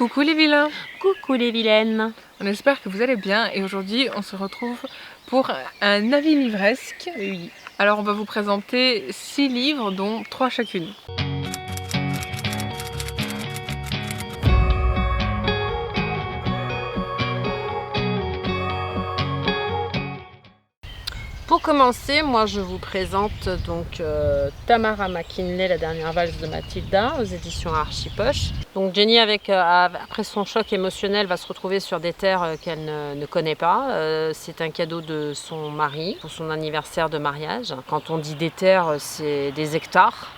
Coucou les vilains! Coucou les vilaines! On espère que vous allez bien et aujourd'hui on se retrouve pour un avis livresque. Oui. Alors on va vous présenter 6 livres dont 3 chacune. Pour commencer, moi je vous présente donc Tamara McKinley, La dernière valse de Mathilda, aux éditions Archipoche. Donc Jenny, après son choc émotionnel, va se retrouver sur des terres qu'elle ne connaît pas. C'est un cadeau de son mari pour son anniversaire de mariage. Quand on dit des terres, c'est des hectares.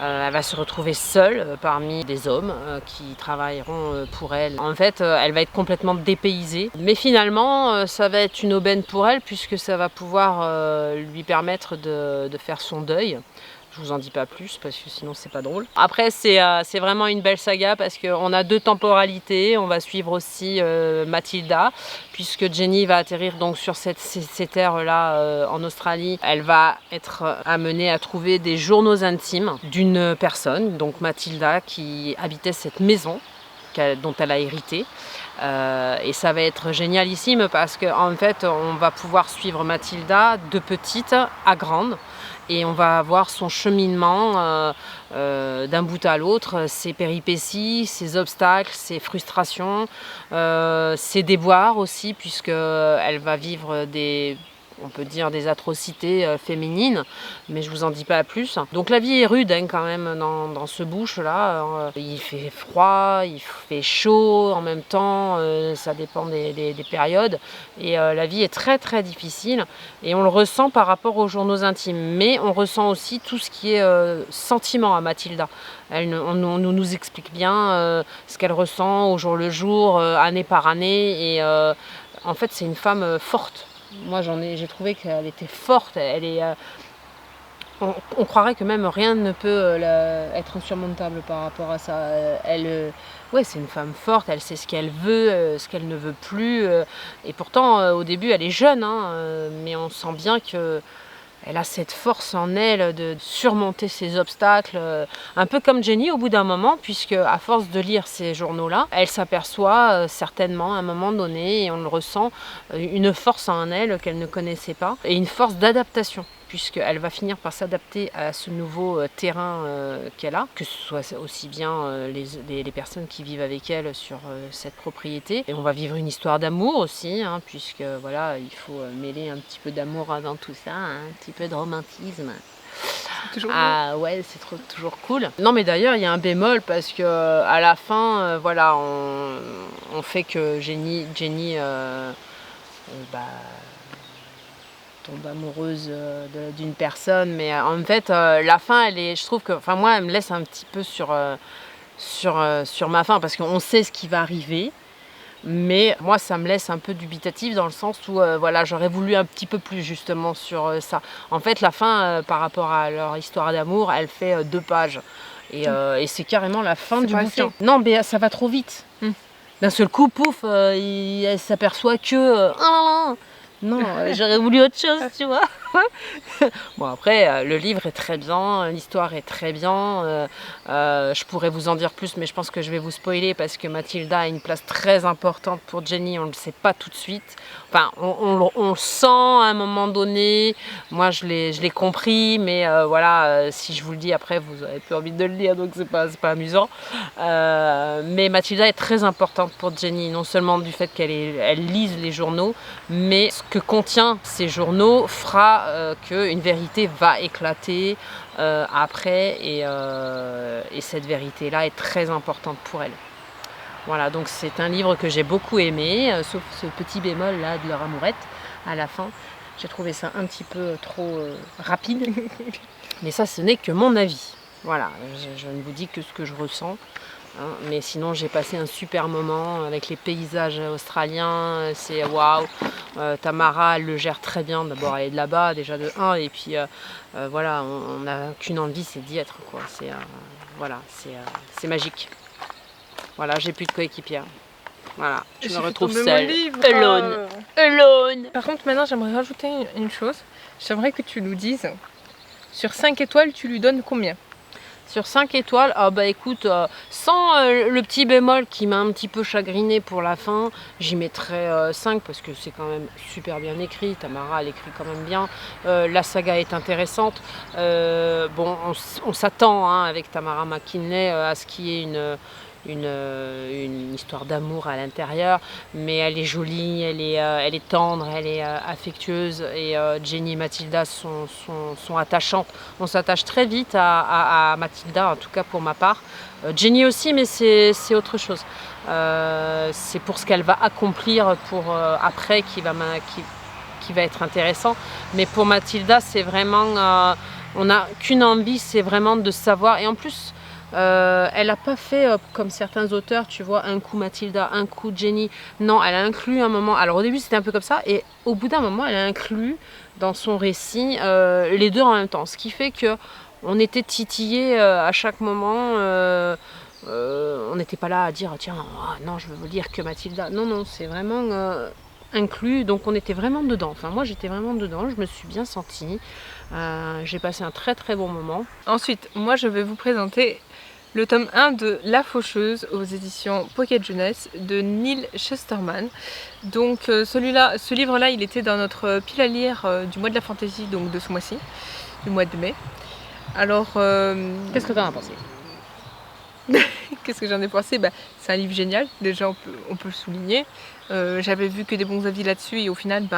Elle va se retrouver seule parmi des hommes qui travailleront pour elle. En fait, elle va être complètement dépaysée. Mais finalement, ça va être une aubaine pour elle puisque ça va pouvoir lui permettre de faire son deuil. Je vous en dis pas plus parce que sinon c'est pas drôle. Après c'est vraiment une belle saga parce qu'on a 2 temporalités. On va suivre aussi Mathilda puisque Jenny va atterrir donc sur ces terres-là en Australie. Elle va être amenée à trouver des journaux intimes d'une personne, donc Mathilda, qui habitait cette maison dont elle a hérité. Et ça va être génialissime parce qu'en fait on va pouvoir suivre Mathilda de petite à grande. Et on va voir son cheminement d'un bout à l'autre, ses péripéties, ses obstacles, ses frustrations, ses déboires aussi, puisqu'elle va vivre on peut dire des atrocités féminines, mais je vous en dis pas plus. Donc la vie est rude quand même dans ce bush-là. Il fait froid, il fait chaud en même temps, ça dépend des périodes. Et la vie est très très difficile et on le ressent par rapport aux journaux intimes. Mais on ressent aussi tout ce qui est sentiment à Mathilda. On nous explique bien ce qu'elle ressent au jour le jour, année par année. Et en fait c'est une femme forte. Moi j'ai trouvé qu'elle était forte, on croirait que même rien ne peut être insurmontable par rapport à ça. Ouais, c'est une femme forte, elle sait ce qu'elle veut, ce qu'elle ne veut plus. Et pourtant au début elle est jeune, mais on sent bien que elle a cette force en elle de surmonter ses obstacles, un peu comme Jenny au bout d'un moment, puisque à force de lire ces journaux-là, elle s'aperçoit certainement à un moment donné, et on le ressent, une force en elle qu'elle ne connaissait pas, et une force d'adaptation, puisqu'elle va finir par s'adapter à ce nouveau terrain qu'elle a, que ce soit aussi bien les personnes qui vivent avec elle sur cette propriété. Et on va vivre une histoire d'amour aussi, puisque voilà, il faut mêler un petit peu d'amour dans tout ça, un petit peu de romantisme. Ouais, c'est toujours cool. Non mais d'ailleurs il y a un bémol parce que à la fin, voilà, on fait que Jenny tombe amoureuse d'une personne, mais en fait la fin je trouve que, moi elle me laisse un petit peu sur ma faim parce qu'on sait ce qui va arriver, mais moi ça me laisse un peu dubitative dans le sens où voilà, j'aurais voulu un petit peu plus justement sur ça. En fait la fin par rapport à leur histoire d'amour, elle fait 2 pages et c'est carrément la fin du bouquin. Non mais ça va trop vite. D'un seul coup, pouf, elle s'aperçoit que non, j'aurais voulu autre chose, tu vois. Bon après, le livre est très bien, l'histoire est très bien. Je pourrais vous en dire plus, mais je pense que je vais vous spoiler parce que Mathilda a une place très importante pour Jenny, on ne le sait pas tout de suite. Enfin, on le sent à un moment donné. Moi, je l'ai compris, mais voilà, si je vous le dis après, vous n'avez plus envie de le lire, donc c'est pas amusant. Mais Mathilda est très importante pour Jenny, non seulement du fait qu'elle lise les journaux, mais ce que contient ces journaux fera qu'une vérité va éclater après, et cette vérité-là est très importante pour elle. Voilà, donc c'est un livre que j'ai beaucoup aimé, sauf ce petit bémol là de leur amourette à la fin. J'ai trouvé ça un petit peu trop rapide, mais ça ce n'est que mon avis. Voilà, je ne vous dis que ce que je ressens. Mais sinon j'ai passé un super moment avec les paysages australiens, c'est waouh. Tamara elle le gère très bien, d'abord elle est de là-bas déjà de 1, et puis voilà, on n'a qu'une envie, c'est d'y être quoi. Voilà, c'est magique. Voilà, j'ai plus de coéquipière. Voilà, je me retrouve seule, alone. Par contre maintenant j'aimerais rajouter une chose, j'aimerais que tu nous dises, sur 5 étoiles tu lui donnes combien? Sur 5 étoiles, ah bah écoute, sans le petit bémol qui m'a un petit peu chagriné pour la fin, j'y mettrais 5 parce que c'est quand même super bien écrit. Tamara, elle écrit quand même bien. La saga est intéressante. Bon, on s'attend hein, avec Tamara McKinlay à ce qu'il y ait une histoire d'amour à l'intérieur, mais elle est jolie, elle est tendre, elle est affectueuse, et Jenny et Mathilda sont attachantes. On s'attache très vite à Mathilda, en tout cas pour ma part. Jenny aussi, mais c'est autre chose. C'est pour ce qu'elle va accomplir pour après qui va être intéressant. Mais pour Mathilda, c'est vraiment... on n'a qu'une envie, c'est vraiment de savoir. Et en plus, elle n'a pas fait comme certains auteurs, tu vois, un coup Mathilda, un coup Jenny. Non, elle a inclus un moment. Alors au début, c'était un peu comme ça. Et au bout d'un moment, elle a inclus dans son récit les deux en même temps. Ce qui fait que on était titillés à chaque moment. On n'était pas là à dire, tiens, oh, non, je veux lire que Mathilda. Non, non, c'est vraiment... inclus, donc on était vraiment dedans. Enfin, moi j'étais vraiment dedans, je me suis bien sentie. J'ai passé un très très bon moment. Ensuite, moi je vais vous présenter le tome 1 de La Faucheuse aux éditions Pocket Jeunesse de Neil Shusterman. Donc ce livre-là, il était dans notre pile à lire du mois de la fantaisie, donc de ce mois-ci, du mois de mai. Alors, qu'est-ce que tu en as pensé? Qu'est-ce que j'en ai pensé? C'est un livre génial, déjà on peut le souligner. J'avais vu que des bons avis là-dessus et au final,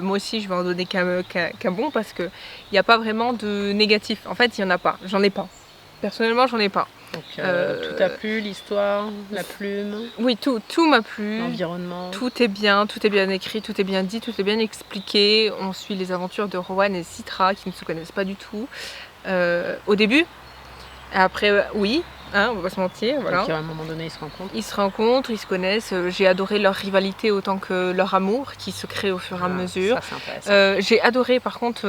moi aussi je vais en donner qu'un bon parce qu'il n'y a pas vraiment de négatif. En fait, il n'y en a pas, j'en ai pas. Personnellement, j'en ai pas. Donc, tout t'a plu, l'histoire, la plume? Oui, tout m'a plu. L'environnement? Tout est bien écrit, tout est bien dit, tout est bien expliqué. On suit les aventures de Rowan et Citra qui ne se connaissent pas du tout. Au début, après, oui. Hein, on va pas se mentir, voilà. Donc à un moment donné, ils se rencontrent, ils se connaissent. J'ai adoré leur rivalité autant que leur amour qui se crée au fur et à mesure. J'ai adoré par contre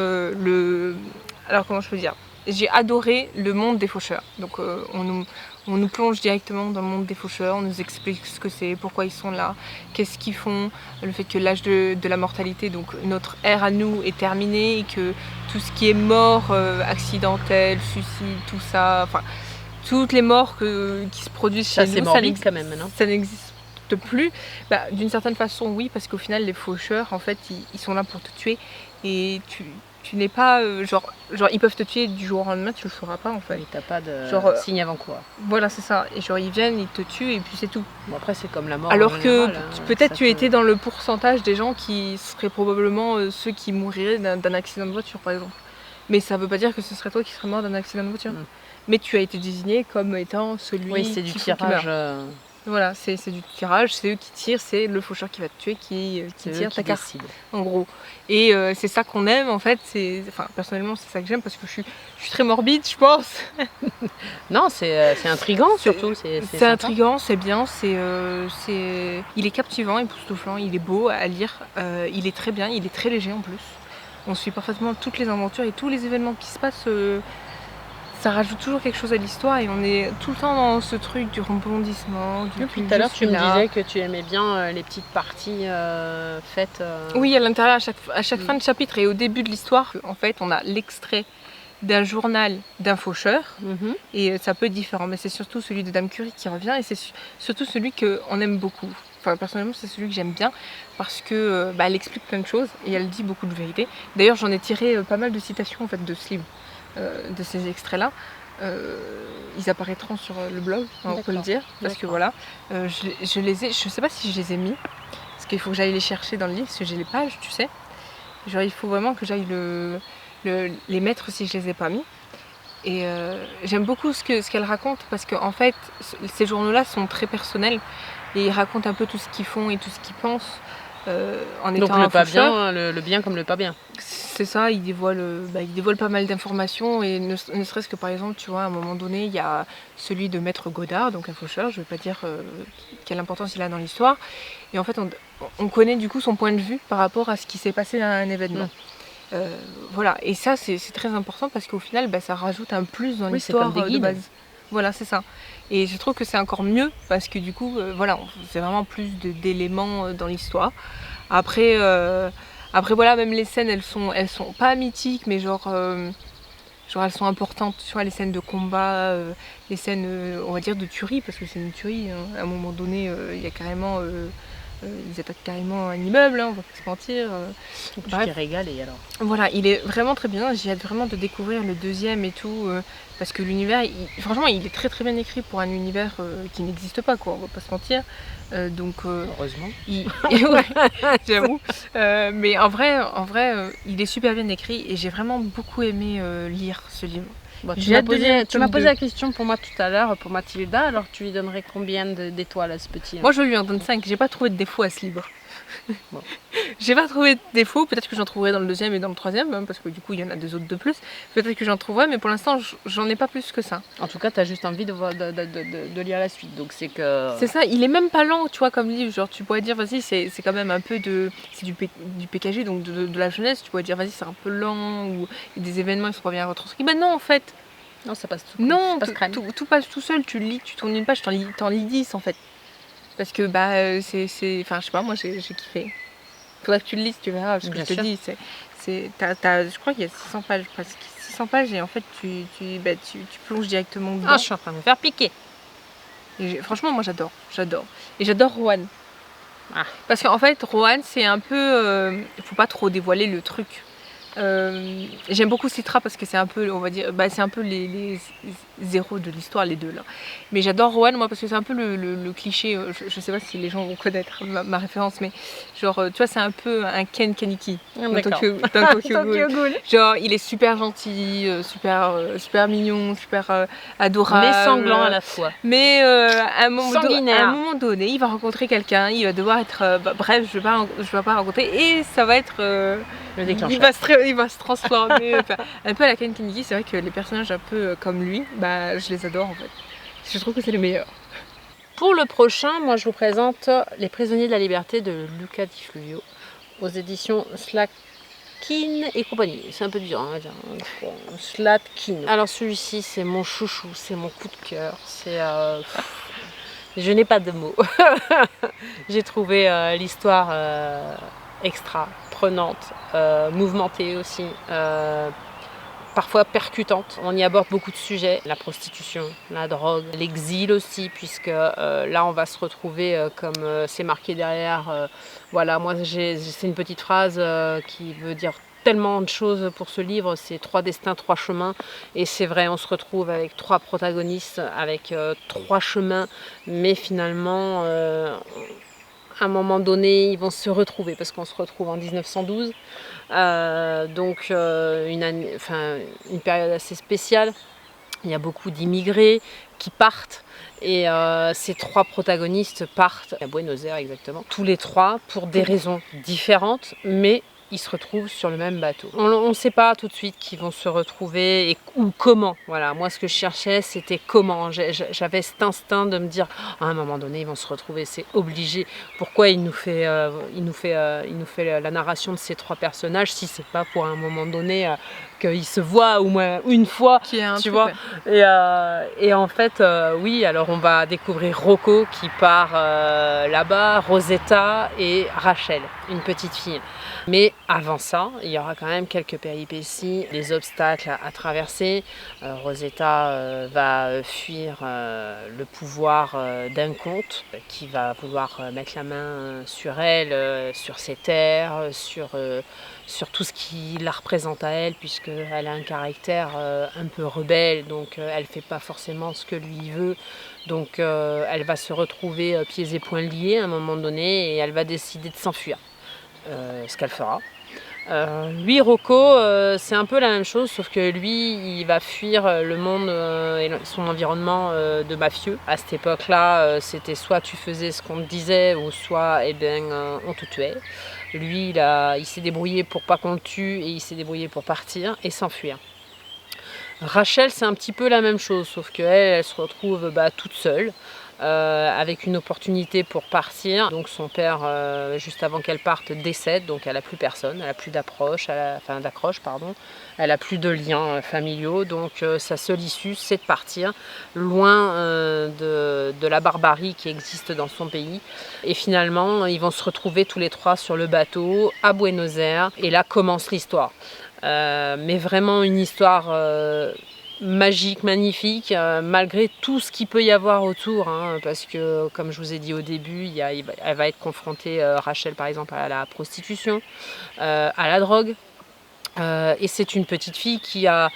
alors comment je peux dire, j'ai adoré le monde des faucheurs. Donc on nous plonge directement dans le monde des faucheurs, on nous explique ce que c'est, pourquoi ils sont là, qu'est-ce qu'ils font, le fait que l'âge de la mortalité, donc notre ère à nous est terminée et que tout ce qui est mort accidentelle, suicide, tout ça, enfin toutes les morts qui se produisent chez nous, ça n'existe plus. D'une certaine façon, oui, parce qu'au final, les faucheurs, en fait, ils sont là pour te tuer. Et tu n'es pas... genre, ils peuvent te tuer du jour au lendemain, tu le sauras pas, en fait. Et t'as pas de signe avant-coureur. Voilà, c'est ça. Et genre, ils viennent, ils te tuent, et puis c'est tout. Bon, après, c'est comme la mort. Alors que peut-être tu étais dans le pourcentage des gens qui seraient probablement ceux qui mourraient d'un accident de voiture, par exemple. Mais ça veut pas dire que ce serait toi qui serais mort d'un accident de voiture. Mais tu as été désigné comme étant celui oui, c'est du tirage. Voilà, c'est du tirage, c'est eux qui tirent, c'est le faucheur qui va te tuer qui tire ta carte, en gros. Et c'est ça qu'on aime en fait. Enfin, personnellement, c'est ça que j'aime parce que je suis très morbide, je pense. Non, c'est intriguant surtout. C'est intriguant, c'est bien, il est captivant, époustouflant, il est beau à lire, il est très bien, il est très léger en plus. On suit parfaitement toutes les aventures et tous les événements qui se passent. Ça rajoute toujours quelque chose à l'histoire et on est tout le temps dans ce truc du rebondissement. Puis tout à l'heure, tu me disais que tu aimais bien les petites parties faites. Oui, à l'intérieur, à chaque fin de chapitre et au début de l'histoire, en fait, on a l'extrait d'un journal d'un faucheur et ça peut être différent, mais c'est surtout celui de Dame Curie qui revient et c'est surtout celui qu'on aime beaucoup. Enfin, personnellement, c'est celui que j'aime bien parce que elle explique plein de choses et elle dit beaucoup de vérité. D'ailleurs, j'en ai tiré pas mal de citations en fait de ce livre. De ces extraits-là, ils apparaîtront sur le blog, on peut le dire, parce que voilà, je les ai, je sais pas si je les ai mis, parce qu'il faut que j'aille les chercher dans le livre, parce que j'ai les pages, tu sais. Genre il faut vraiment que j'aille les mettre si je les ai pas mis. Et j'aime beaucoup ce qu'elle raconte, parce qu'en fait, ces journaux-là sont très personnels, et ils racontent un peu tout ce qu'ils font et tout ce qu'ils pensent. En étant donc le pas bien, le bien comme le pas bien. C'est ça, il dévoile pas mal d'informations et ne serait-ce que par exemple, tu vois, à un moment donné, il y a celui de Maître Godard, donc un faucheur, je ne vais pas dire quelle importance il a dans l'histoire. Et en fait, on connaît du coup son point de vue par rapport à ce qui s'est passé à un événement. Voilà, et ça c'est très important parce qu'au final, ça rajoute un plus dans l'histoire de base. Voilà, c'est ça. Et je trouve que c'est encore mieux parce que du coup, voilà, c'est vraiment plus d'éléments dans l'histoire. Après voilà, même les scènes, elles sont pas mythiques, mais genre, Genre elles sont importantes, tu vois, les scènes de combat, les scènes, on va dire, de tuerie, parce que c'est une tuerie. Hein. À un moment donné, il y a carrément... ils attaquent carrément un immeuble, hein, on va pas se mentir. Tu t'es régalé alors. Voilà, il est vraiment très bien. J'ai hâte vraiment de découvrir le deuxième et tout. Parce que l'univers, franchement, il est très très bien écrit pour un univers qui n'existe pas, quoi, on va pas se mentir. Heureusement. Ouais, j'avoue. Mais en vrai, il est super bien écrit et j'ai vraiment beaucoup aimé lire ce livre. Bon, tu m'as posé la question pour moi tout à l'heure, pour Mathilda, alors tu lui donnerais combien d'étoiles à ce petit? Moi je lui en donne 5, j'ai pas trouvé de défaut à ce livre. Bon. J'ai pas trouvé de défaut, peut-être que j'en trouverai dans le deuxième et dans le troisième, hein, parce que du coup il y en a 2 autres de plus. Peut-être que j'en trouverai, mais pour l'instant j'en ai pas plus que ça. En tout cas, t'as juste envie de lire la suite, donc c'est que... C'est ça, il est même pas lent, tu vois, comme livre. Genre tu pourrais dire, vas-y, c'est quand même un peu de... C'est du PKG, donc de la jeunesse, tu pourrais dire, vas-y, c'est un peu lent, ou il y a des événements qui sont pas bien retranscrits. Ben non, en fait. Non, ça passe tout. Non, tout passe tout seul, tu lis, tu tournes une page, t'en lis 10 en fait. Parce que bah c'est... Enfin je sais pas, moi j'ai kiffé. Faudrait que tu le lises, tu verras, parce que je te dis, je crois qu'il y a 600 pages, presque 600 pages, et en fait tu plonges directement dedans. Ah, je suis en train de me faire piquer. Et franchement moi j'adore. Et j'adore Rohan. Ah. Parce qu'en fait Rohan c'est un peu... faut pas trop dévoiler le truc. J'aime beaucoup Citra parce que c'est un peu, on va dire, c'est un peu les zéros de l'histoire, les deux là. Mais j'adore Rohan moi parce que c'est un peu le cliché, je sais pas si les gens vont connaître ma référence, mais genre tu vois c'est un peu un Ken Kaneki dans Tokyo Ghoul. Genre il est super gentil, super mignon, super adorable. Mais sanglant à la fois. Mais à un moment donné, il va rencontrer quelqu'un, il va devoir être, bref, je vais pas rencontrer et ça va être le déclencheur. Il va se transformer un peu à la Ken Kaneki. C'est vrai que les personnages un peu comme lui, je les adore en fait. Je trouve que c'est les meilleurs. Pour le prochain, moi je vous présente Les Prisonniers de la Liberté de Luca Di Fluvio aux éditions Slatkin et compagnie. C'est un peu dur, on va dire. Slatkin. Alors celui-ci, c'est mon chouchou, c'est mon coup de cœur. Je n'ai pas de mots. J'ai trouvé l'histoire extra, prenante, mouvementée aussi, parfois percutante. On y aborde beaucoup de sujets, la prostitution, la drogue, l'exil aussi, puisque là on va se retrouver comme c'est marqué derrière. Voilà, moi c'est une petite phrase qui veut dire tellement de choses pour ce livre, c'est 3 destins, 3 chemins, et c'est vrai, on se retrouve avec 3 protagonistes, avec 3 chemins, mais finalement à un moment donné, ils vont se retrouver parce qu'on se retrouve en 1912, donc une période assez spéciale. Il y a beaucoup d'immigrés qui partent et ces 3 protagonistes partent à Buenos Aires exactement, tous les 3 pour des raisons différentes, mais ils se retrouvent sur le même bateau. On ne sait pas tout de suite qui vont se retrouver ou comment. Voilà, moi ce que je cherchais c'était comment. J'avais cet instinct de me dire à un moment donné ils vont se retrouver, c'est obligé. Pourquoi il nous fait la narration de ces 3 personnages si c'est pas pour un moment donné qu'ils se voient au moins une fois, tu vois. Et en fait, oui, alors on va découvrir Rocco qui part là-bas, Rosetta et Rachel, une petite fille. Mais avant ça, il y aura quand même quelques péripéties, des obstacles à traverser. Rosetta va fuir le pouvoir d'un comte qui va vouloir mettre la main sur elle, sur ses terres, sur tout ce qui la représente à elle, puisqu'elle a un caractère un peu rebelle, donc elle ne fait pas forcément ce que lui veut. Donc elle va se retrouver pieds et poings liés à un moment donné et elle va décider de s'enfuir. Ce qu'elle fera. Lui, Rocco, c'est un peu la même chose, sauf que lui, il va fuir le monde et son environnement de mafieux. À cette époque-là, c'était soit tu faisais ce qu'on te disait, ou soit on te tuait. Lui, il s'est débrouillé pour pas qu'on le tue, et il s'est débrouillé pour partir et s'enfuir. Rachel, c'est un petit peu la même chose, sauf qu'elle se retrouve toute seule. avec une opportunité pour partir. Donc son père, juste avant qu'elle parte, décède, donc elle n'a plus personne, elle n'a plus d'accroche, elle n'a plus de liens familiaux, donc sa seule issue c'est de partir loin de la barbarie qui existe dans son pays. Et finalement ils vont se retrouver tous les trois sur le bateau à Buenos Aires, et là commence l'histoire. Mais vraiment une histoire magique, magnifique, malgré tout ce qu'il peut y avoir autour, hein, parce que comme je vous ai dit au début, elle va être confrontée, Rachel par exemple, à la prostitution, à la drogue, et c'est une petite fille qui a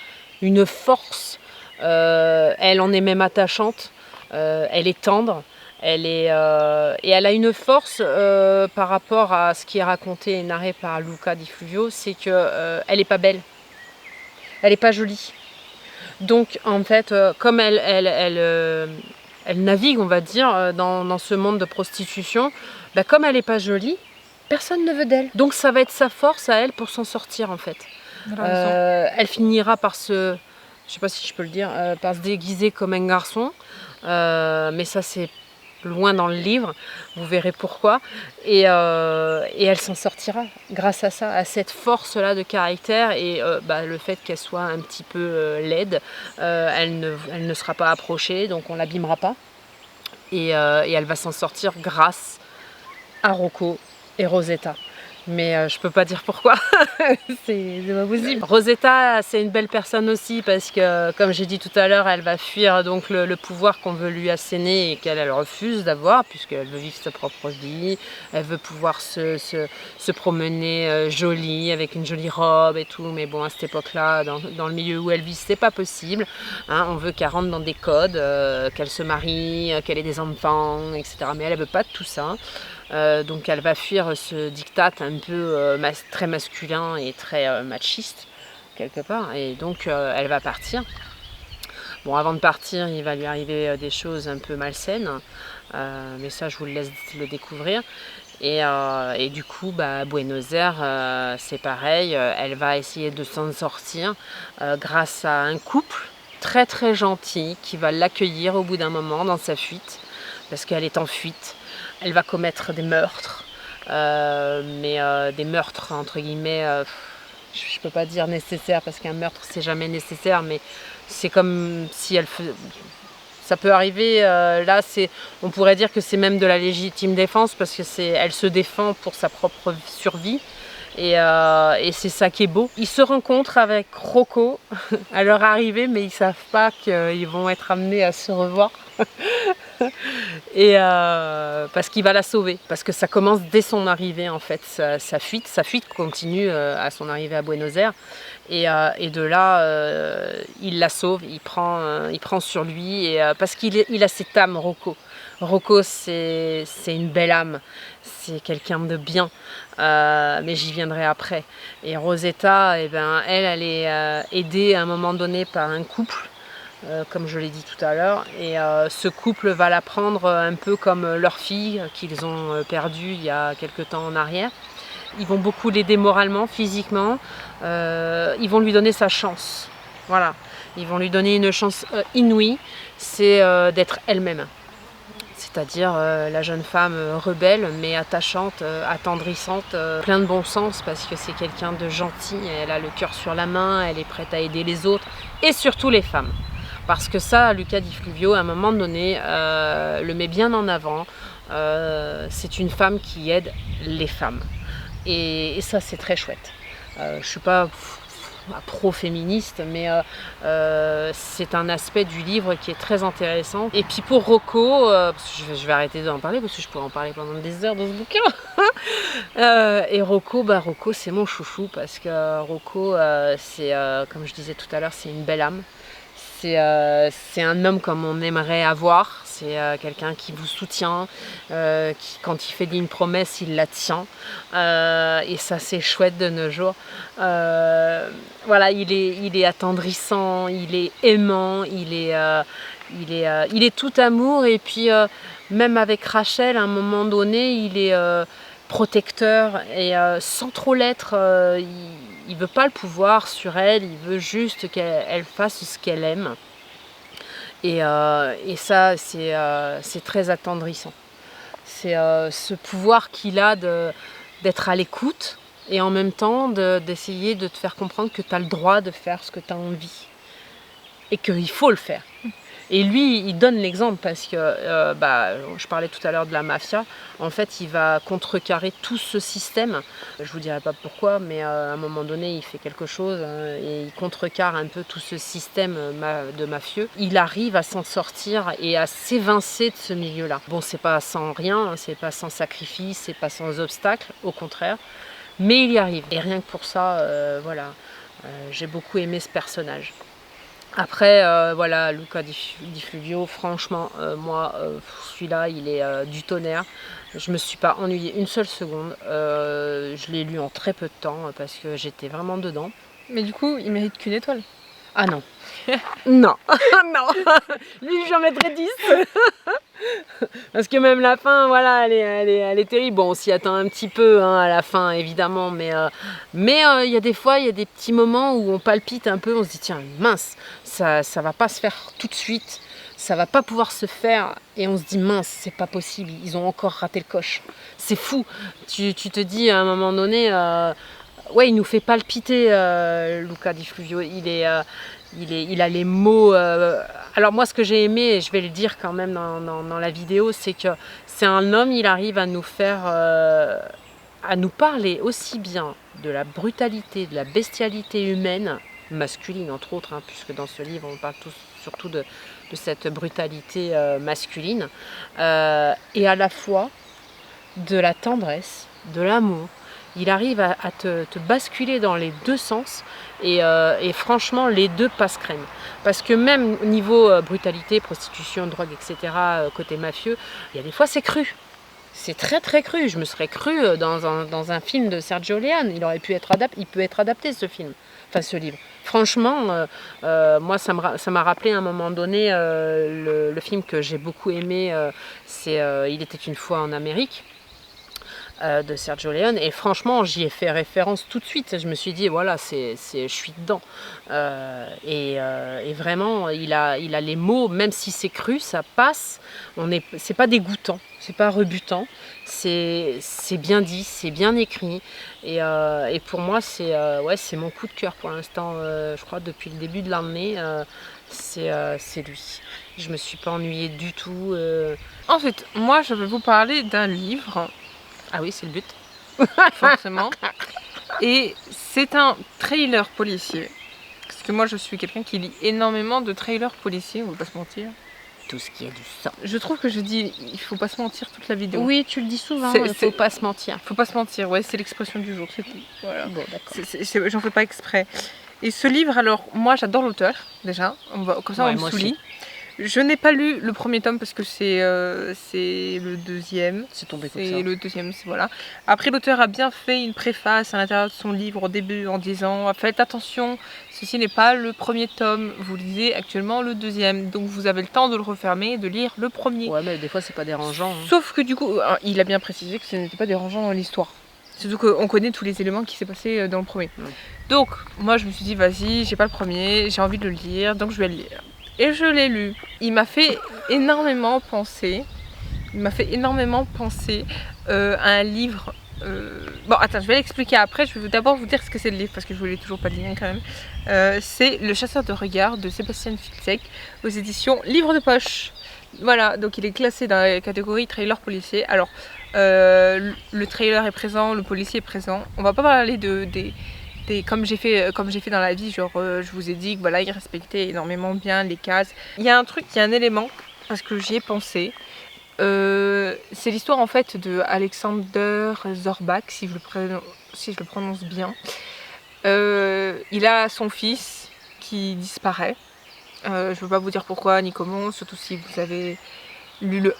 une force, elle en est même attachante, elle est tendre, et elle a une force par rapport à ce qui est raconté et narré par Luca Di Fluvio, c'est qu'elle n'est pas belle, elle n'est pas jolie. Donc en fait, comme elle navigue, on va dire, dans ce monde de prostitution, comme elle n'est pas jolie, personne ne veut d'elle. Donc ça va être sa force à elle pour s'en sortir en fait. Elle finira par je sais pas si je peux le dire, par se déguiser comme un garçon, mais ça c'est loin dans le livre, vous verrez pourquoi, et elle s'en sortira grâce à ça, à cette force là de caractère, et le fait qu'elle soit un petit peu laide, elle ne sera pas approchée, donc on l'abîmera pas, et elle va s'en sortir grâce à Rocco et Rosetta. Mais je peux pas dire pourquoi, c'est pas possible. Rosetta, c'est une belle personne aussi, parce que comme j'ai dit tout à l'heure, elle va fuir donc le pouvoir qu'on veut lui asséner et qu'elle refuse d'avoir, puisqu'elle veut vivre sa propre vie, elle veut pouvoir se promener jolie, avec une jolie robe et tout, mais bon, à cette époque-là, dans le milieu où elle vit, c'est pas possible, hein, on veut qu'elle rentre dans des codes, qu'elle se marie, qu'elle ait des enfants, etc. Mais elle veut pas de tout ça. Donc elle va fuir ce diktat un peu très masculin et très machiste quelque part, et donc elle va partir. Bon, avant de partir, il va lui arriver des choses un peu malsaines, mais ça je vous le laisse le découvrir. Et du coup, Buenos Aires, c'est pareil, elle va essayer de s'en sortir grâce à un couple très très gentil qui va l'accueillir au bout d'un moment dans sa fuite, parce qu'elle est en fuite. Elle va commettre des meurtres, mais des meurtres entre guillemets, je ne peux pas dire nécessaires, parce qu'un meurtre c'est jamais nécessaire, mais c'est comme si elle faisait... Ça peut arriver, là on pourrait dire que c'est même de la légitime défense, parce que elle se défend pour sa propre survie, et c'est ça qui est beau. Ils se rencontrent avec Rocco à leur arrivée, mais ils ne savent pas qu'ils vont être amenés à se revoir. Et parce qu'il va la sauver, parce que ça commence dès son arrivée en fait, sa fuite continue à son arrivée à Buenos Aires, et de là il la sauve, il prend sur lui, et parce qu'il a cette âme. Rocco c'est une belle âme, c'est quelqu'un de bien, mais j'y viendrai après. Et Rosetta, elle est aidée à un moment donné par un couple, comme je l'ai dit tout à l'heure, et ce couple va la prendre un peu comme leur fille qu'ils ont perdue il y a quelque temps en arrière. Ils vont beaucoup l'aider moralement, physiquement, ils vont lui donner sa chance, voilà, ils vont lui donner une chance inouïe, c'est d'être elle-même, c'est-à-dire la jeune femme rebelle mais attachante, attendrissante, plein de bon sens, parce que c'est quelqu'un de gentil, elle a le cœur sur la main, elle est prête à aider les autres, et surtout les femmes. Parce que ça, Luca Di Fluvio, à un moment donné, le met bien en avant. C'est une femme qui aide les femmes. Et ça, c'est très chouette. Je ne suis pas pro-féministe, mais c'est un aspect du livre qui est très intéressant. Et puis pour Rocco, parce que je vais arrêter d'en parler, parce que je pourrais en parler pendant des heures dans ce bouquin. Et Rocco, c'est mon chouchou, parce que Rocco, c'est, comme je disais tout à l'heure, c'est une belle âme. C'est un homme comme on aimerait avoir, c'est quelqu'un qui vous soutient, qui, quand il fait une promesse, il la tient, et ça c'est chouette de nos jours. Voilà, il est attendrissant, il est aimant, il est tout amour, et puis même avec Rachel, à un moment donné, il est protecteur, et sans trop l'être. Il veut pas le pouvoir sur elle, il veut juste qu'elle fasse ce qu'elle aime. Et ça, c'est très attendrissant. C'est ce pouvoir qu'il a d'être à l'écoute et en même temps d'essayer de te faire comprendre que tu as le droit de faire ce que tu as envie et qu'il faut le faire. Et lui, il donne l'exemple parce que, je parlais tout à l'heure de la mafia, en fait, il va contrecarrer tout ce système. Je ne vous dirai pas pourquoi, mais à un moment donné, il fait quelque chose et il contrecarre un peu tout ce système de mafieux. Il arrive à s'en sortir et à s'évincer de ce milieu-là. Bon, c'est pas sans rien, c'est pas sans sacrifice, c'est pas sans obstacle, au contraire, mais il y arrive. Et rien que pour ça, j'ai beaucoup aimé ce personnage. Après, Luca Di Fluvio, franchement, celui-là, il est du tonnerre. Je ne me suis pas ennuyée une seule seconde. Je l'ai lu en très peu de temps parce que j'étais vraiment dedans. Mais du coup, il mérite qu'une étoile. Ah non. Non. Non. Lui, j'en mettrais 10. Parce que même la fin, voilà, elle est terrible. Bon, on s'y attend un petit peu à la fin, évidemment. Mais il y a des fois, il y a des petits moments où on palpite un peu. On se dit, tiens, mince, ça va pas se faire tout de suite. Ça va pas pouvoir se faire. Et on se dit, mince, c'est pas possible. Ils ont encore raté le coche. C'est fou. Tu te dis, à un moment donné... il nous fait palpiter, Luca Di Fluvio. Il a les mots. Alors moi, ce que j'ai aimé, et je vais le dire quand même dans la vidéo, c'est que c'est un homme. Il arrive à nous faire, à nous parler aussi bien de la brutalité, de la bestialité humaine, masculine entre autres, puisque dans ce livre on parle surtout de cette brutalité masculine, et à la fois de la tendresse, de l'amour. Il arrive à te basculer dans les deux sens et franchement les deux passent crème. Parce que même au niveau brutalité, prostitution, drogue, etc., côté mafieux, il y a des fois c'est cru. C'est très très cru. Je me serais cru dans un film de Sergio Leone. Il peut être adapté ce film, enfin ce livre. Franchement, moi ça m'a rappelé à un moment donné le film que j'ai beaucoup aimé, c'est Il était une fois en Amérique. De Sergio Leone, et franchement j'y ai fait référence tout de suite. Je me suis dit voilà, je suis dedans, et vraiment il a les mots, même si c'est cru, ça passe. C'est pas dégoûtant, c'est pas rebutant, c'est bien dit, c'est bien écrit, et pour moi c'est mon coup de cœur pour l'instant. Je crois depuis le début de l'année, c'est lui. Je me suis pas ennuyée du tout. Ensuite, moi je vais vous parler d'un livre. Ah oui, c'est le but. Forcément. Et c'est un trailer policier. Parce que moi, je suis quelqu'un qui lit énormément de trailers policiers, on va pas se mentir. Tout ce qui est du sang. Je trouve que je dis, il faut pas se mentir toute la vidéo. Oui, tu le dis souvent, il faut pas se mentir. Faut pas se mentir, ouais, c'est l'expression du jour, c'est tout. Voilà. Bon, d'accord. J'en fais pas exprès. Et ce livre, alors, moi, j'adore l'auteur, déjà. Comme ça, on me souligne. Je n'ai pas lu le premier tome parce que c'est le deuxième. C'est tombé comme ça. C'est le deuxième, voilà. Après, l'auteur a bien fait une préface à l'intérieur de son livre au début en disant « Faites attention, ceci n'est pas le premier tome, vous lisez actuellement le deuxième. Donc vous avez le temps de le refermer et de lire le premier. » Ouais, mais des fois, c'est pas dérangeant. Sauf que du coup, il a bien précisé que ce n'était pas dérangeant dans l'histoire. Surtout qu'on connaît tous les éléments qui s'est passé dans le premier. Donc, moi, je me suis dit « Vas-y, j'ai pas le premier, j'ai envie de le lire, donc je vais le lire. » Et je l'ai lu. Il m'a fait énormément penser. À un livre. Bon, attends, je vais l'expliquer après. Je vais d'abord vous dire ce que c'est le livre parce que je ne vous l'ai toujours pas dit quand même. C'est Le chasseur de regards de Sébastien Fitzek aux éditions Livre de poche. Voilà, donc il est classé dans la catégorie trailer policier. Alors, le trailer est présent, le policier est présent. On va pas parler comme j'ai fait dans la vie, genre je vous ai dit que voilà, il respectait énormément bien les cases. Il y a un élément, parce que j'y ai pensé, c'est l'histoire en fait de Alexander Zorbach, si je le prononce bien. Il a son fils qui disparaît. Je ne veux pas vous dire pourquoi ni comment, surtout si vous avez lu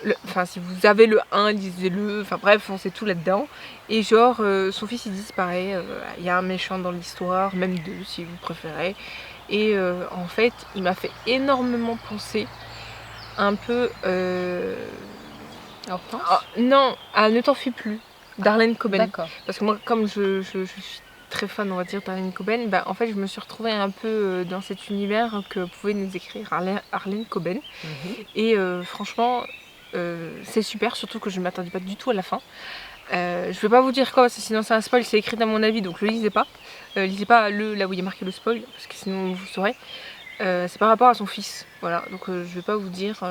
si vous avez le 1, lisez-le, enfin bref, on sait tout là-dedans. Et genre, son fils il disparaît, il y a un méchant dans l'histoire, même deux si vous préférez. Et en fait, il m'a fait énormément penser un peu... Hortense ? Non, à Ne t'en fie plus, d'Arlene Coben. D'accord. Parce que moi, comme je suis très fan, on va dire, d'Arlene Coben, en fait, je me suis retrouvée un peu dans cet univers que pouvait nous écrire Arlene Coben. Et franchement, c'est super, surtout que je ne m'attendais pas du tout à la fin. Je vais pas vous dire quoi, parce que sinon c'est un spoil, c'est écrit dans mon avis, donc le lisez pas. Lisez pas là où il y a marqué le spoil, parce que sinon vous saurez. C'est par rapport à son fils, voilà. Donc je vais pas vous dire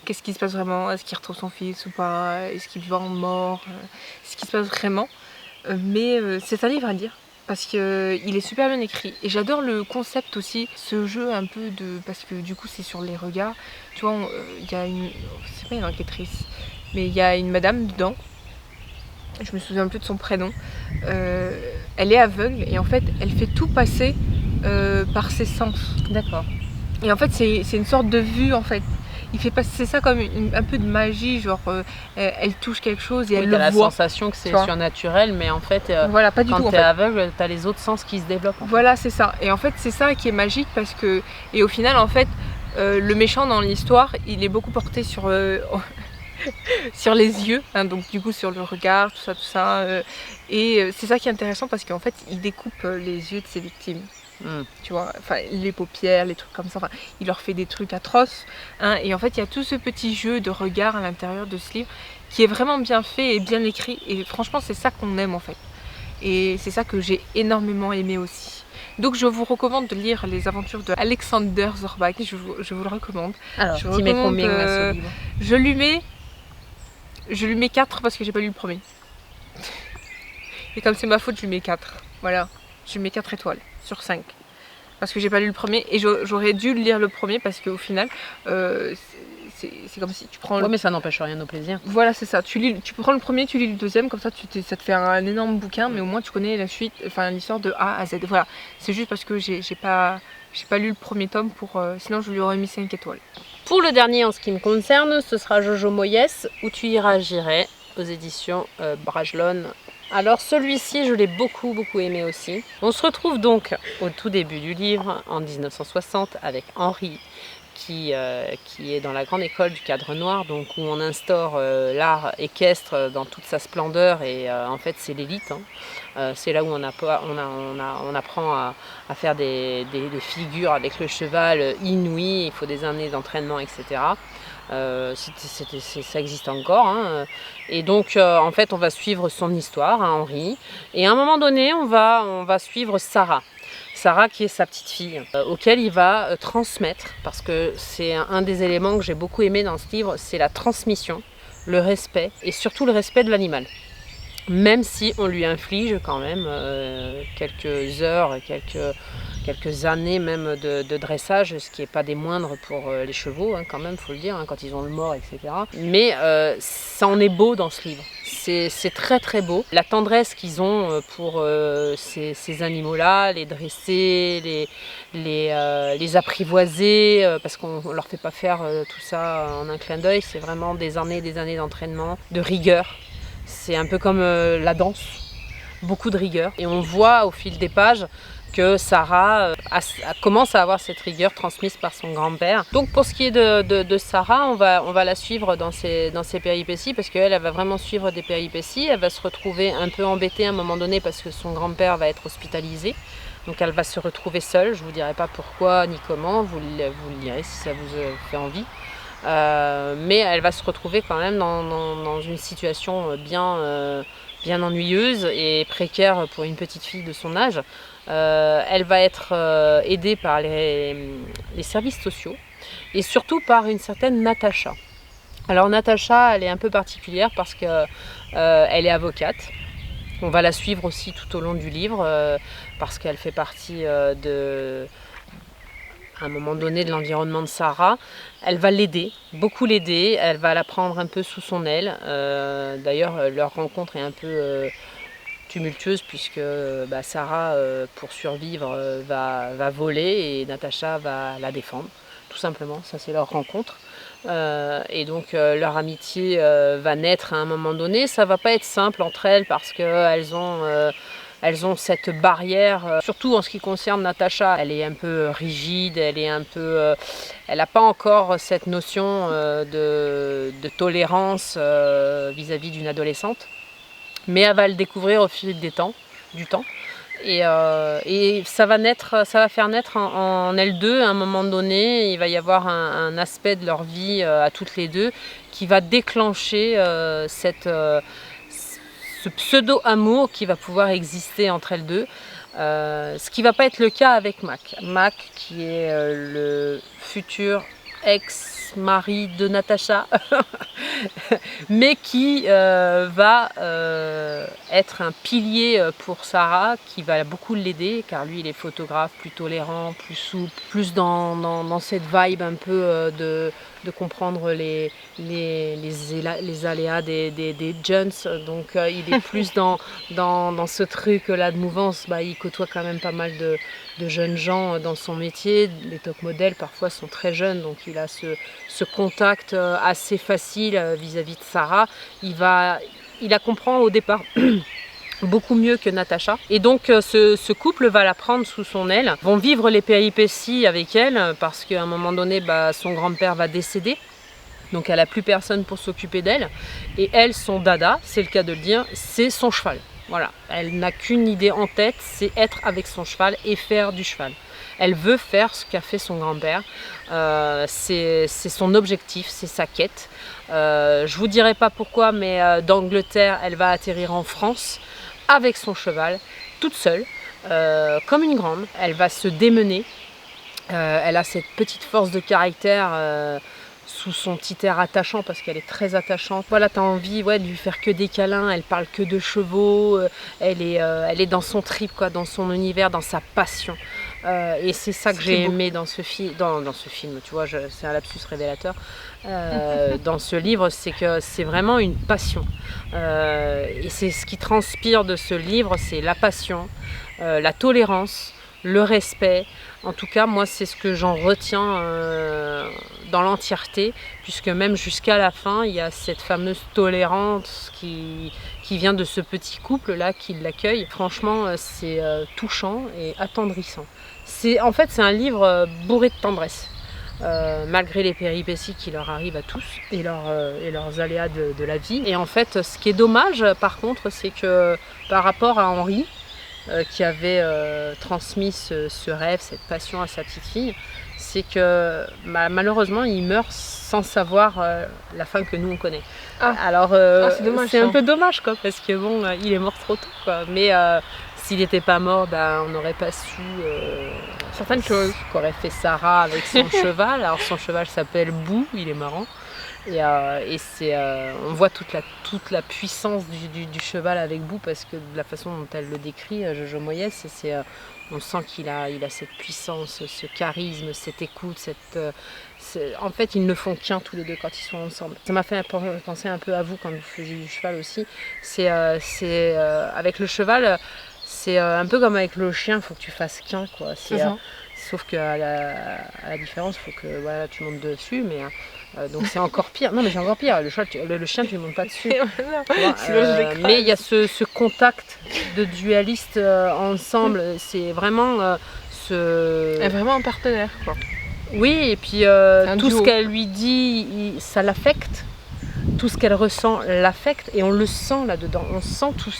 qu'est-ce qui se passe vraiment, est-ce qu'il retrouve son fils ou pas, est-ce qu'il vit en mort, ce qui se passe vraiment. Mais c'est un livre à lire. Parce qu'il est super bien écrit. Et j'adore le concept aussi, ce jeu un peu de... Parce que du coup c'est sur les regards. Tu vois, il y a une... C'est pas une enquêtrice, mais il y a une madame dedans. Je me souviens plus de son prénom. Elle est aveugle et en fait elle fait tout passer par ses sens. D'accord. Et en fait c'est une sorte de vue en fait. Il fait passer ça comme un peu de magie, genre elle touche quelque chose et elle le voit. T'as la sensation que c'est surnaturel, mais en fait, voilà, pas du tout, quand t'es aveugle, t'as les autres sens qui se développent. Voilà, c'est ça. Et en fait, c'est ça qui est magique parce que... Et au final, en fait, le méchant dans l'histoire, il est beaucoup porté sur, sur les yeux, hein, donc du coup sur le regard, tout ça. Et c'est ça qui est intéressant parce qu'en fait, il découpe les yeux de ses victimes. Tu vois, enfin les paupières, les trucs comme ça, il leur fait des trucs atroces, hein, et en fait il y a tout ce petit jeu de regard à l'intérieur de ce livre qui est vraiment bien fait et bien écrit, et franchement c'est ça qu'on aime en fait, et c'est ça que j'ai énormément aimé aussi. Donc je vous recommande de lire les aventures de Alexander Zorbach, je vous le recommande. Alors tu mets combien ce livre? Je lui mets 4 parce que j'ai pas lu le premier, et comme c'est ma faute je lui mets 4, voilà, je lui mets 4 étoiles sur 5 parce que j'ai pas lu le premier, et j'aurais dû lire le premier parce qu'au final c'est comme si tu prends mais ça n'empêche rien au plaisir. Voilà, c'est ça, tu prends le premier, tu lis le deuxième, comme ça ça te fait un énorme bouquin, mais au moins tu connais la suite, enfin l'histoire de A à Z. Voilà, c'est juste parce que j'ai pas lu le premier tome, sinon je lui aurais mis 5 étoiles. Pour le dernier, en ce qui me concerne, ce sera Jojo Moyes, Où tu iras j'irai, aux éditions Brajlon. Alors celui-ci, je l'ai beaucoup aimé aussi. On se retrouve donc au tout début du livre, en 1960, avec Henri, qui est dans la grande école du cadre noir, donc où on instaure l'art équestre dans toute sa splendeur, et en fait c'est l'élite. C'est là où on apprend à faire des figures avec le cheval inouïes, il faut des années d'entraînement, etc. Ça existe encore, hein. Et donc en fait on va suivre son histoire, hein, Henri, et à un moment donné on va suivre Sarah qui est sa petite fille, auquel il va transmettre, parce que c'est un des éléments que j'ai beaucoup aimé dans ce livre, c'est la transmission, le respect, et surtout le respect de l'animal. Même si on lui inflige quand même quelques heures, quelques années même de dressage, ce qui n'est pas des moindres pour les chevaux, hein, quand même, faut le dire, hein, quand ils ont le mort, etc. Mais ça en est beau dans ce livre. C'est très beau. La tendresse qu'ils ont pour ces animaux-là, les dresser, les apprivoiser, parce qu'on ne leur fait pas faire tout ça en un clin d'œil. C'est vraiment des années d'entraînement, de rigueur. C'est un peu comme la danse, beaucoup de rigueur. Et on voit au fil des pages que Sarah commence à avoir cette rigueur transmise par son grand-père. Donc pour ce qui est de Sarah, on va la suivre dans ses péripéties, parce qu'elle va vraiment suivre des péripéties. Elle va se retrouver un peu embêtée à un moment donné parce que son grand-père va être hospitalisé. Donc elle va se retrouver seule, je ne vous dirai pas pourquoi ni comment, vous le lirez si ça vous fait envie. Mais elle va se retrouver quand même dans une situation bien ennuyeuse et précaire pour une petite fille de son âge. Elle va être aidée par les services sociaux et surtout par une certaine Natacha. Alors Natacha, elle est un peu particulière parce qu'elle est avocate. On va la suivre aussi tout au long du livre parce qu'elle fait partie à un moment donné de l'environnement de Sarah. Elle va l'aider, beaucoup l'aider, elle va la prendre un peu sous son aile. D'ailleurs, leur rencontre est un peu tumultueuse puisque Sarah, pour survivre, va voler et Natacha va la défendre, tout simplement. Ça, c'est leur rencontre. Et donc leur amitié va naître à un moment donné. Ça va pas être simple entre elles parce qu'elles ont cette barrière, surtout en ce qui concerne Natacha. Elle est un peu rigide, elle n'a pas encore cette notion de tolérance vis-à-vis d'une adolescente. Mais elle va le découvrir au fil des temps. du temps. Et ça va faire naître en elles deux, à un moment donné, il va y avoir un aspect de leur vie à toutes les deux qui va déclencher ce pseudo-amour qui va pouvoir exister entre elles deux. Ce qui ne va pas être le cas avec Mac. Mac qui est le futur ex-mari de Natacha, mais qui va être un pilier pour Sarah, qui va beaucoup l'aider, car lui il est photographe, plus tolérant, plus souple, plus dans cette vibe un peu de comprendre les aléas des jeunes. Donc il est plus dans ce truc là de mouvance. Il côtoie quand même pas mal de jeunes gens dans son métier. Les top modèles parfois sont très jeunes, donc il a ce contact assez facile vis-à-vis de Sarah. Il la comprend au départ beaucoup mieux que Natacha. Et donc ce couple va la prendre sous son aile, vont vivre les péripéties avec elle, parce qu'à un moment donné, son grand-père va décéder. Donc elle n'a plus personne pour s'occuper d'elle. Et elle, son dada, c'est le cas de le dire, c'est son cheval. Voilà, elle n'a qu'une idée en tête, c'est être avec son cheval et faire du cheval. Elle veut faire ce qu'a fait son grand-père. C'est son objectif, c'est sa quête. Je ne vous dirai pas pourquoi, mais d'Angleterre, elle va atterrir en France avec son cheval, toute seule, comme une grande. Elle va se démener. Elle a cette petite force de caractère sous son petit air attachant, parce qu'elle est très attachante. Voilà, tu as envie de lui faire que des câlins, elle parle que de chevaux, elle est dans son trip, quoi, dans son univers, dans sa passion. Et c'est ça que j'ai aimé dans ce film, tu vois, c'est un lapsus révélateur. Dans ce livre, c'est que c'est vraiment une passion. Et c'est ce qui transpire de ce livre, c'est la passion, la tolérance, le respect. En tout cas, moi, c'est ce que j'en retiens dans l'entièreté, puisque même jusqu'à la fin, il y a cette fameuse tolérance qui vient de ce petit couple-là qui l'accueille. Franchement, c'est touchant et attendrissant. En fait, c'est un livre bourré de tendresse, malgré les péripéties qui leur arrivent à tous et leurs aléas de la vie. Et en fait, ce qui est dommage, par contre, c'est que par rapport à Henri, qui avait transmis ce rêve, cette passion à sa petite fille, c'est que malheureusement il meurt sans savoir la fin que nous on connaît. Alors c'est un peu dommage, quoi, parce que bon, il est mort trop tôt, quoi. Mais s'il n'était pas mort, on n'aurait pas su certaines choses qu'aurait fait Sarah avec son cheval. Alors son cheval s'appelle Bou, il est marrant. Et on voit toute la puissance du cheval avec Bou, parce que de la façon dont elle le décrit, Jojo Moyes, on sent qu'il a cette puissance, ce charisme, cette écoute, en fait ils ne font qu'un tous les deux quand ils sont ensemble. Ça m'a fait penser un peu à vous quand vous faisiez du cheval aussi. Avec le cheval, c'est un peu comme avec le chien, il faut que tu fasses qu'un, quoi. Sauf qu'à la différence, il faut que tu montes dessus, mais donc c'est encore pire. Non, mais c'est encore pire. Le chien, tu ne montes pas dessus. Mais il y a ce contact de dualistes ensemble. C'est vraiment Elle est vraiment un partenaire, quoi. Oui, et puis tout ce qu'elle lui dit, ça l'affecte. Tout ce qu'elle ressent l'affecte, et on le sent là-dedans. On sent toute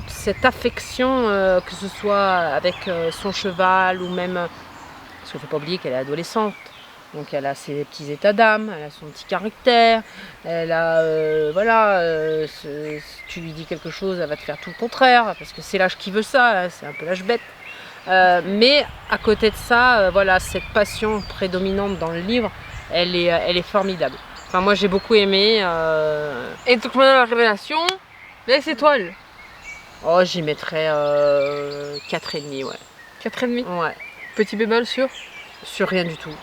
cette affection, que ce soit avec son cheval, ou même, parce qu'il ne faut pas oublier qu'elle est adolescente, donc elle a ses petits états d'âme, elle a son petit caractère, elle a, si tu lui dis quelque chose, elle va te faire tout le contraire, parce que c'est l'âge qui veut ça, c'est un peu l'âge bête. Mais à côté de ça, cette passion prédominante dans le livre, elle est formidable. Enfin, moi j'ai beaucoup aimé. Et donc maintenant la révélation, les étoiles. Oh, j'y mettrais 4,5, ouais. 4,5 ? Ouais. Petit bémol sur rien du tout.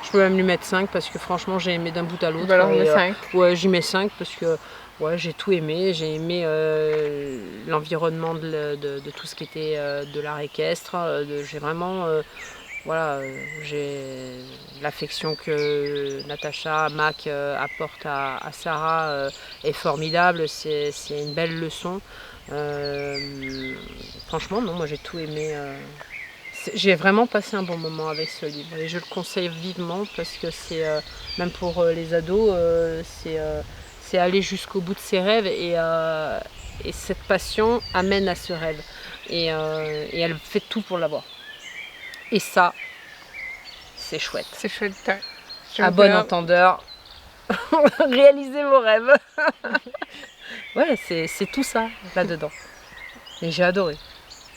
Je peux même lui mettre 5, parce que franchement j'ai aimé d'un bout à l'autre. Alors on met 5. Ouais, j'y mets 5 parce que j'ai tout aimé. J'ai aimé l'environnement de tout ce qui était de l'art équestre. J'ai vraiment... j'ai l'affection que Natacha, Mac apporte à Sarah est formidable, c'est une belle leçon. Franchement, non, moi j'ai tout aimé. J'ai vraiment passé un bon moment avec ce livre et je le conseille vivement, parce que c'est, même pour les ados, c'est aller jusqu'au bout de ses rêves et cette passion amène à ce rêve. Et elle fait tout pour l'avoir. Et ça, c'est chouette. C'est chouette. À bon entendeur, réalisez vos rêves. Ouais, c'est tout ça là-dedans. Et j'ai adoré.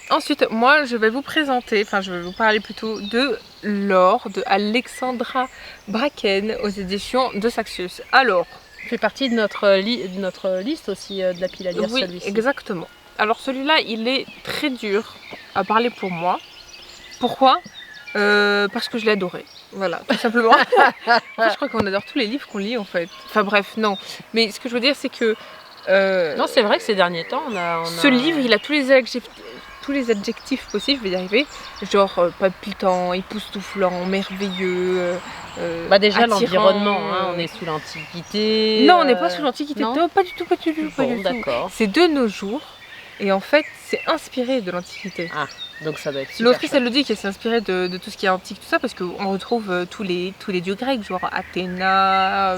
Ensuite, moi, je vais vous présenter, je vais vous parler plutôt de L'or de Alexandra Bracken aux éditions de Saxius. Alors, il fait partie de notre liste aussi de la pile à lire, oui, celui-ci. Exactement. Alors celui-là, il est très dur à parler pour moi. Pourquoi ? Parce que je l'ai adoré. Voilà, tout simplement. Je crois qu'on adore tous les livres qu'on lit en fait. Enfin bref, non. Mais ce que je veux dire, c'est que... non, c'est vrai que ces derniers temps, ce livre, il a tous les adjectifs possibles, je vais y arriver. Genre palpitant, époustouflant, merveilleux. Déjà attirant, l'environnement, on est sous l'Antiquité. Non, on n'est pas sous l'Antiquité. Non, non, pas du tout. Bon, d'accord. C'est de nos jours. Et en fait, c'est inspiré de l'Antiquité. Ah, donc ça doit être super. L'autrice, elle le dit qu'elle s'est inspirée de tout ce qui est antique, tout ça, parce qu'on retrouve tous les dieux grecs, genre Athéna,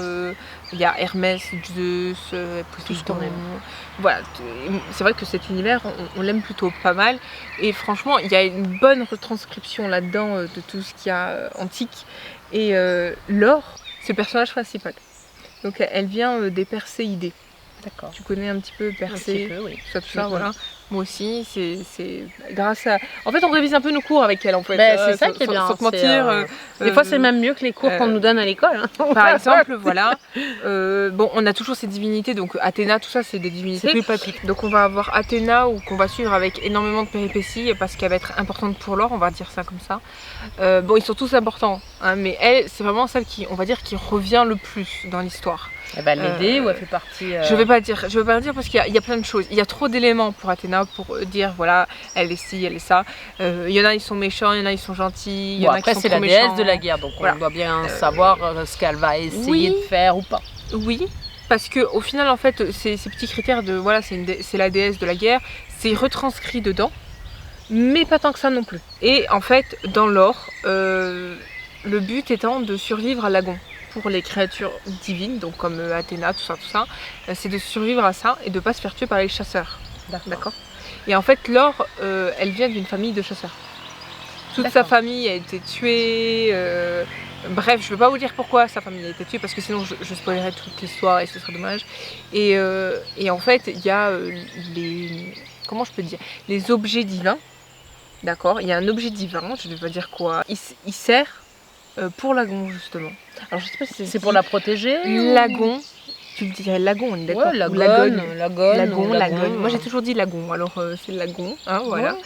il y a Hermès, Zeus, Poséidon. Voilà, c'est vrai que cet univers, on l'aime plutôt pas mal. Et franchement, il y a une bonne retranscription là-dedans de tout ce qu'il y a antique. Et Laure, c'est le personnage principal. Donc elle vient des Perséidés. D'accord. Tu connais un petit peu Persée, oui. tout ça, voilà. Moi aussi, c'est grâce à... En fait, on révise un peu nos cours avec elle, en fait. C'est ça qui est bien. Sans te mentir. Des fois, c'est même mieux que les cours qu'on nous donne à l'école. Par exemple, voilà. On a toujours ces divinités, donc Athéna, tout ça, c'est des divinités. C'est plus papite. Donc on va avoir Athéna, qu'on va suivre avec énormément de péripéties, parce qu'elle va être importante pour l'or, on va dire ça comme ça. Ils sont tous importants, hein, mais elle, c'est vraiment celle qui, on va dire, qui revient le plus dans l'histoire. Elle va l'aider ou elle fait partie... Je vais pas dire parce qu'il y a plein de choses. Il y a trop d'éléments pour Athéna pour dire voilà, elle est ci, elle est ça. Il y en a ils sont méchants, il y en a ils sont gentils, il y en a qui sont trop méchants. Après c'est la déesse de la guerre, donc voilà. On doit bien savoir ce qu'elle va essayer de faire ou pas. Oui, parce que au final en fait ces petits critères de voilà c'est la déesse de la guerre, c'est retranscrit dedans, mais pas tant que ça non plus. Et en fait dans l'or, le but étant de survivre à l'agon. Pour les créatures divines, donc comme Athéna, tout ça, c'est de survivre à ça et de ne pas se faire tuer par les chasseurs. D'accord. Et en fait, Laure, elle vient d'une famille de chasseurs. Toute sa famille a été tuée. Bref, je ne veux pas vous dire pourquoi sa famille a été tuée parce que sinon je spoilerais toute l'histoire et ce serait dommage. Et en fait, il y a comment je peux dire, les objets divins. D'accord. Il y a un objet divin, je ne vais pas dire quoi. Il sert pour l'agon justement. Alors je sais pas si c'est pour la protéger. Lagon, tu le dirais lagon, on est d'accord. Ouais, lagon. Moi j'ai toujours dit lagon, alors c'est lagon, hein, voilà. Ouais.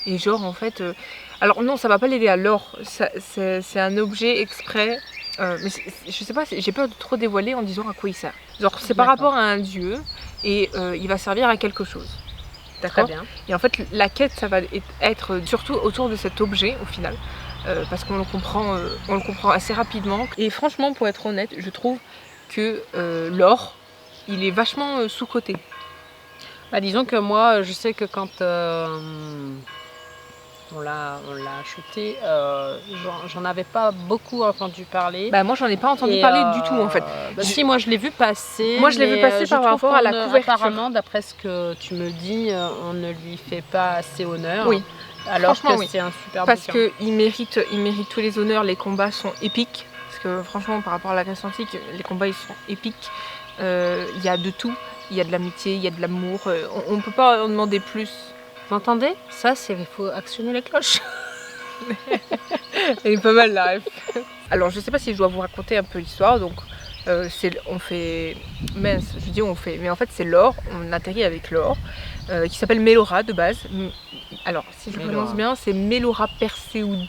Et genre en fait, alors non, ça va pas l'aider à l'or. C'est un objet exprès. Mais je sais pas, j'ai peur de trop dévoiler en disant à quoi il sert. Genre c'est par rapport à un dieu et il va servir à quelque chose. D'accord. Très bien. Et en fait la quête ça va être surtout autour de cet objet au final. Parce qu'on le comprend assez rapidement. Et franchement, pour être honnête, je trouve que l'or, il est vachement sous-coté. Disons que moi, je sais que quand on l'a acheté, j'en avais pas beaucoup entendu parler. Moi, j'en ai pas entendu parler du tout, en fait. Si, moi, je l'ai vu passer. Moi, je l'ai vu passer par rapport à la couverture. Apparemment, d'après ce que tu me dis, on ne lui fait pas assez honneur. Oui. Alors que c'est un super parce qu'il mérite tous les honneurs, les combats sont épiques. Parce que franchement, par rapport à la Grèce antique, les combats ils sont épiques. Il y a de tout, il y a de l'amitié, il y a de l'amour. On ne peut pas en demander plus. Vous entendez ? Ça, il faut actionner les cloches. Elle est pas mal là. Alors je sais pas si je dois vous raconter un peu l'histoire. Donc on fait, mince, je dis on fait, mais en fait c'est l'or. On atterrit avec l'or. Qui s'appelle Mélora de base. Alors, si je prononce bien, c'est Mélora Perséoud.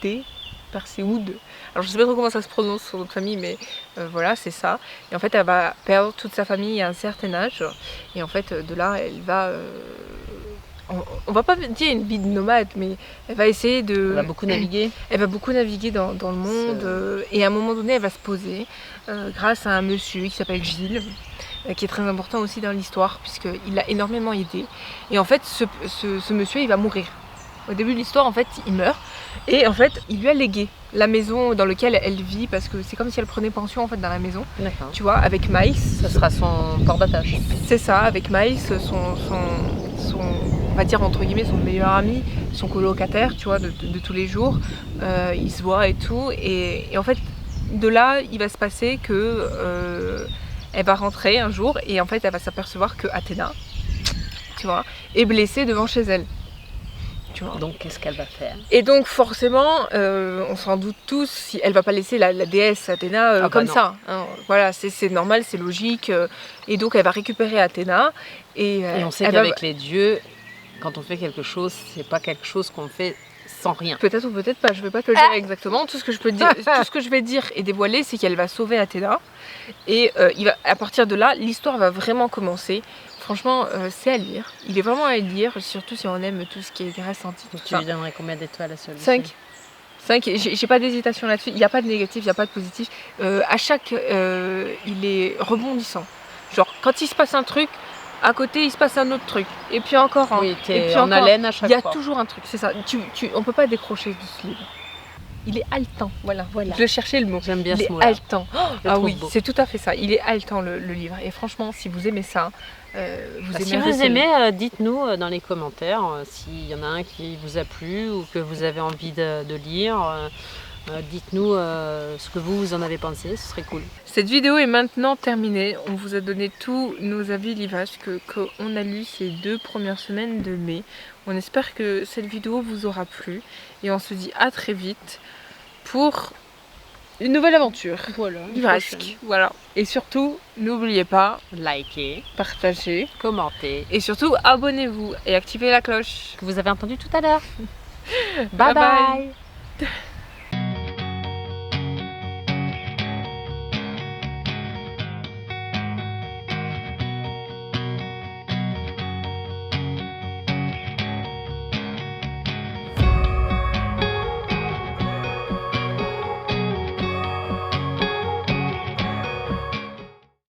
Alors, je sais pas trop comment ça se prononce sur notre famille, mais voilà, c'est ça. Et en fait, elle va perdre toute sa famille à un certain âge. Et en fait, de là, elle va... on va pas dire une vie de nomade, mais elle va essayer de... Elle va beaucoup naviguer. Elle va beaucoup naviguer dans le monde. Et à un moment donné, elle va se poser grâce à un monsieur qui s'appelle Gilles. Qui est très important aussi dans l'histoire puisqu'il l'a énormément aidé. Et en fait, ce monsieur, il va mourir. Au début de l'histoire, en fait, il meurt et en fait, il lui a légué la maison dans laquelle elle vit, parce que c'est comme si elle prenait pension en fait dans la maison, D'accord. tu vois, avec Maïs. Ça sera son port d'attache. C'est ça, avec Maïs, on va dire entre guillemets son meilleur ami, son colocataire, tu vois, de tous les jours. Ils se voient et tout, et en fait de là il va se passer que elle va rentrer un jour et en fait elle va s'apercevoir que Athéna, tu vois, est blessée devant chez elle. Tu vois. Donc qu'est-ce qu'elle va faire? Et donc forcément, on s'en doute tous, si elle va pas laisser la déesse Athéna comme ça. Hein. Voilà, c'est normal, c'est logique. Et donc elle va récupérer Athéna. Et on sait qu'avec les dieux, quand on fait quelque chose, c'est pas quelque chose qu'on fait sans rien. Peut-être ou peut-être pas, je vais pas te le dire exactement. Tout ce que je peux dire, tout ce que je vais dire et dévoiler, c'est qu'elle va sauver Athéna. Et à partir de là, l'histoire va vraiment commencer. Franchement, c'est à lire. Il est vraiment à lire, surtout si on aime tout ce qui est Grèce antique. Tu lui donnerais combien d'étoiles à celui-ci? 5. 5. J'ai pas d'hésitation là-dessus. Il n'y a pas de négatif, il n'y a pas de positif. À chaque, il est rebondissant. Genre, quand il se passe un truc, à côté, il se passe un autre truc. Et puis encore un. Oui, et puis en haleine à chaque fois. Il y a toujours un truc, c'est ça. On peut pas décrocher de ce livre. Il est haletant, voilà. Je cherchais le mot. J'aime bien ce mot. Il est haletant. Ah oui, beau. c'est tout à fait ça. Il est haletant le livre. Et franchement, si vous aimez ça, si vous aimez, dites-nous dans les commentaires s'il y en a un qui vous a plu ou que vous avez envie de lire. Dites-nous ce que vous en avez pensé, ce serait cool. Cette vidéo est maintenant terminée. On vous a donné tous nos avis livages qu'on a lus ces 2 premières semaines de mai. On espère que cette vidéo vous aura plu et on se dit à très vite pour une nouvelle aventure. Voilà. Livresque. Voilà. Et surtout, n'oubliez pas, likez, partagez, commentez et surtout abonnez-vous et activez la cloche que vous avez entendu tout à l'heure. Bye bye.